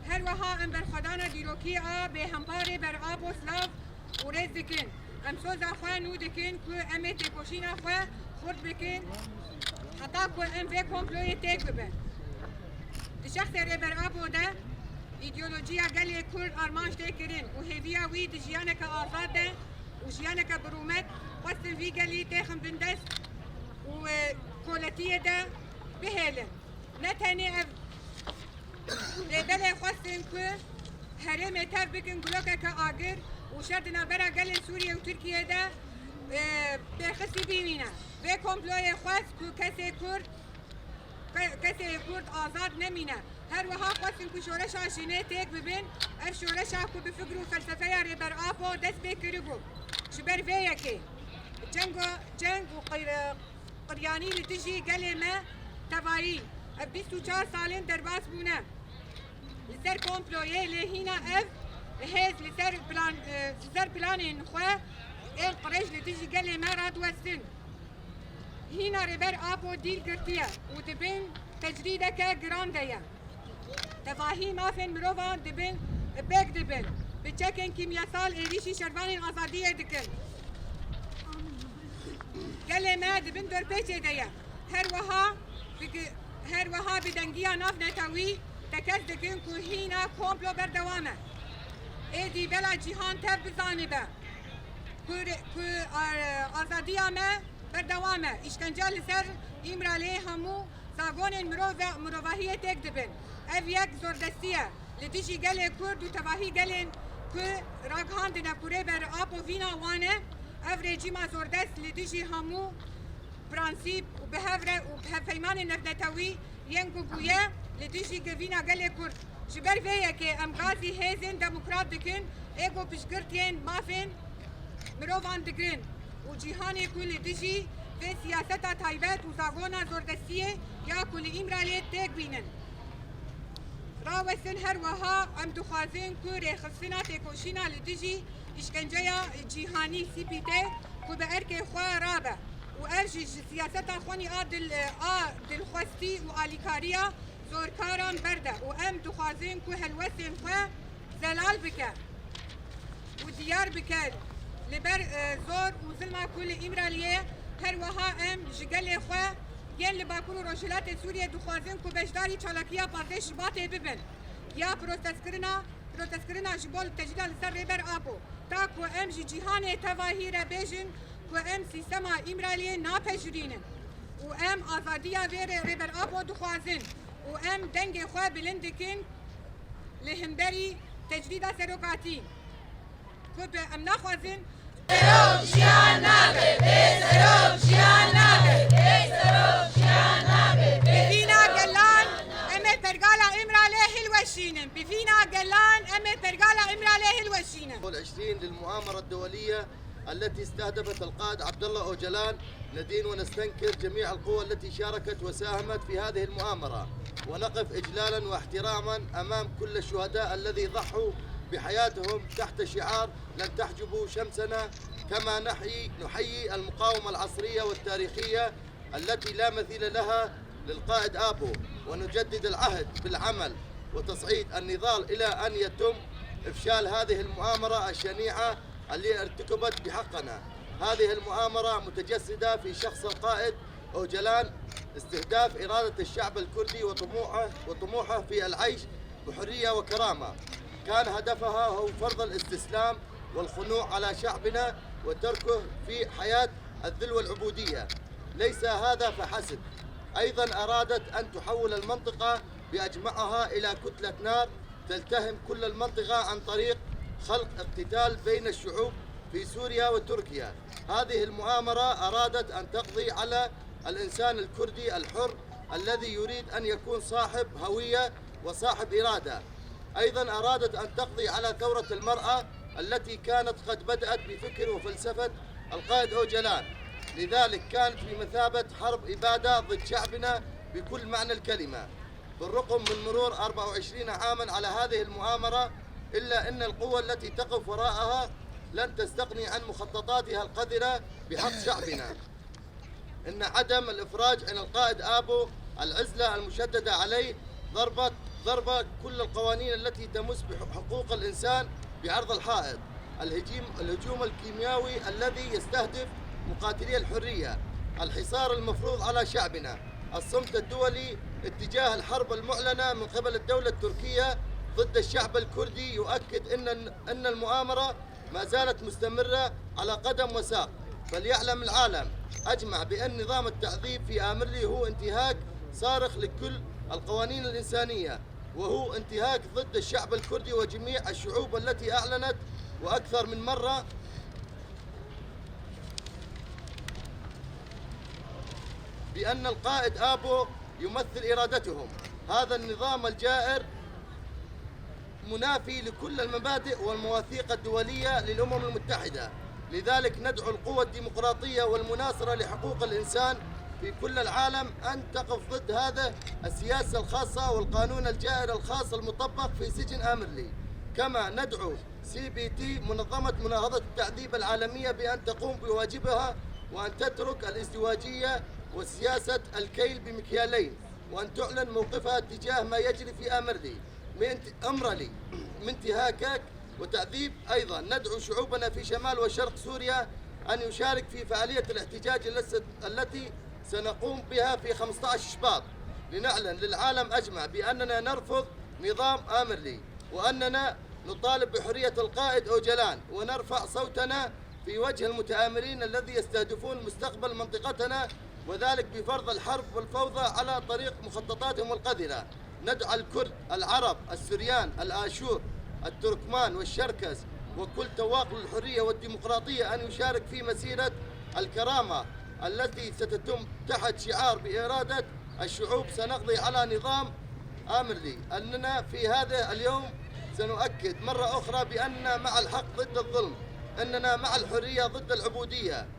هر وها ام برخدانا دیروکیا به همباری بر آب و سلاف و ریز دکن ام سوزا خواه نو دکن که امه تکوشینا خواه خورد بکن حتی که ام وی کمپلوی تک ببن دی شخص ری بر آب و ده ایدئولوژیا گلی کرد آرمانش تکرین و هیویا وی دی جیانک آزاد ده و جیانک برومت وستن وی گلی تخم بندست و کولتیه ده بهلن نه تنی لبلا خواستن که هرم تف بکن گلوکه که آگر و شردنا برا گل سوریه و ترکیه ده برخصی بیمینه و کمپلوی خواست که کسی کرد آزاد نمینه هر وها خواستن که شورش آشینه تک ببین اف شورش که بفکر و فلسفه ری بر آب دست بکری بو شبر ویه که جنگ و قریانی لتجی گل ما تبایی اف 24 سالین درباس بونه لسر کمپلویه لهینا اف هز لسر پلانین خواه این قرش لتجی گل ما راد وستن هینا ربر آبو دیل گرتیه و دبین تجریده که گران دیه تفاهیم آفن مروفان دبین بک دبین بچکن کیمیاسال ایریشی شروانین آزادیه دکن گل ما دبین دور پیچه دیه هر وها بدنگیا ناف نتاوی تکس دکن که هینا کمپلو بردوامه ایدی بلا جیهان تب بزانی به که آزادیا ما بردوامه اشکنجه لسر ایمرالی همو زاگون مروواهی تک دبن اف یک زوردستیه لدیجی گل کرد و تواهی گلن که راگهان دنه پوره بر آب و وینا وانه اف رژیما زوردست لدیجی همو برانسیب و بهفیمان نفنتاوی ینگو گویه لدیجی گوینا گل کرد جبر ویه که ام غازی هیزن دموکرات دکن ایگو پشگرتین مافن مرووان دگرن و جیهانی کل دیجی به سیاستا تایبت و زاگونا زوردستیه یا کل ایمرالی تک بینن راوستن هر وها ام دخوازن که ریخصنا تکوشینا لدیجی اشکنجه جیهانی سی پیته که به ارک خواه رابه و ارجی سیاستا خونی دلخواستی و آلیکاریا زورکاران برده و ام دخوازن که هلوستن خواه زلال بکر و دیار بکر لبر زور و ظلم كل إمرالية هر وها ام جگل خواه ين لباكون روشلات سوريا دخوازن كو بشداري چالاكيا پاردش باته ببن يا پروتسكرنا جبول تجدال سر ربر آبو تا كو ام جيهان تواهي ربيجن كو ام سيستما إمرالية ناپجرينن و ام آزاديا وير ربر آبو دخوازن و ام دنگ خواه بلندكن لهمبري تجديد سروكاتي كو ام نخوازن بفينا قلان امي برقالا امراليه الوشينن بفينا قلان امي برقالا امراليه الوشينن 20 للمؤامرة الدولية التي استهدفت القائد عبد الله أوجلان ندين ونستنكر جميع القوى التي شاركت وساهمت في هذه المؤامرة ونقف إجلالا واحتراما أمام كل الشهداء الذي ضحوا بحياتهم تحت شعار لن تحجبوا شمسنا كما نحيي المقاومة العصرية والتاريخية التي لا مثيل لها للقائد آبو ونجدد العهد بالعمل وتصعيد النضال إلى أن يتم إفشال هذه المؤامرة الشنيعة اللي ارتكبت بحقنا. هذه المؤامرة متجسدة في شخص القائد أوجلان استهداف إرادة الشعب الكردي وطموحه في العيش بحرية وكرامة. كان هدفها هو فرض الاستسلام والخنوع على شعبنا وتركه في حياة الذل والعبودية. ليس هذا فحسب، أيضا أرادت أن تحول المنطقة بأجمعها إلى كتلة نار تلتهم كل المنطقة عن طريق خلق اقتتال بين الشعوب في سوريا وتركيا. هذه المؤامرة أرادت أن تقضي على الإنسان الكردي الحر الذي يريد أن يكون صاحب هوية وصاحب إرادة. أيضا أرادت أن تقضي على ثورة المرأة التي كانت قد بدأت بفكر وفلسفة القائد أوجلان. لذلك كانت بمثابة حرب إبادة ضد شعبنا بكل معنى الكلمة. بالرغم من مرور 24 عاما على هذه المؤامرة إلا أن القوى التي تقف وراءها لن تستغني عن مخططاتها القذرة بحق شعبنا. إن عدم الإفراج عن القائد آبو، العزلة المشددة عليه، ضربة ضرب كل القوانين التي تمس بحقوق الإنسان بعرض الحائط. الهجوم الكيميائي الذي يستهدف مقاتلي الحرية، الحصار المفروض على شعبنا، الصمت الدولي اتجاه الحرب المعلنة من قبل الدولة التركية ضد الشعب الكردي يؤكد أن المؤامرة ما زالت مستمرة على قدم وساق. فليعلم العالم أجمع بأن نظام التعذيب في آمرلي هو انتهاك صارخ لكل القوانين الإنسانية، وهو انتهاك ضد الشعب الكردي وجميع الشعوب التي أعلنت وأكثر من مرة بأن القائد آبو يمثل إرادتهم. هذا النظام الجائر منافي لكل المبادئ والمواثيق الدولية للأمم المتحدة. لذلك ندعو القوى الديمقراطية والمناصرة لحقوق الإنسان في كل العالم أن تقف ضد هذا السياسة الخاصة والقانون الجائر الخاص المطبق في سجن آمرلي. كما ندعو CPT منظمة مناهضة التعذيب العالمية بأن تقوم بواجبها وأن تترك الازدواجية وسياسة الكيل بمكيالين، وأن تعلن موقفها تجاه ما يجري في آمرلي من انتهاكات وتعذيب. أيضا ندعو شعوبنا في شمال وشرق سوريا أن يشارك في فعالية الاحتجاج التي سنقوم بها في 15 شباط، لنعلن للعالم أجمع بأننا نرفض نظام آمرلي، وأننا نطالب بحرية القائد أوجلان، ونرفع صوتنا في وجه المتآمرين الذي يستهدفون مستقبل منطقتنا، وذلك بفرض الحرب والفوضى على طريق مخططاتهم القذرة. ندعو الكرد، العرب، السريان، الآشور، التركمان والشركس وكل تواقل الحرية والديمقراطية أن يشارك في مسيرة الكرامة التي ستتم تحت شعار بإرادة الشعوب سنقضي على نظام آمرلي. أننا في هذا اليوم سنؤكد مرة أخرى بأننا مع الحق ضد الظلم، أننا مع الحرية ضد العبودية،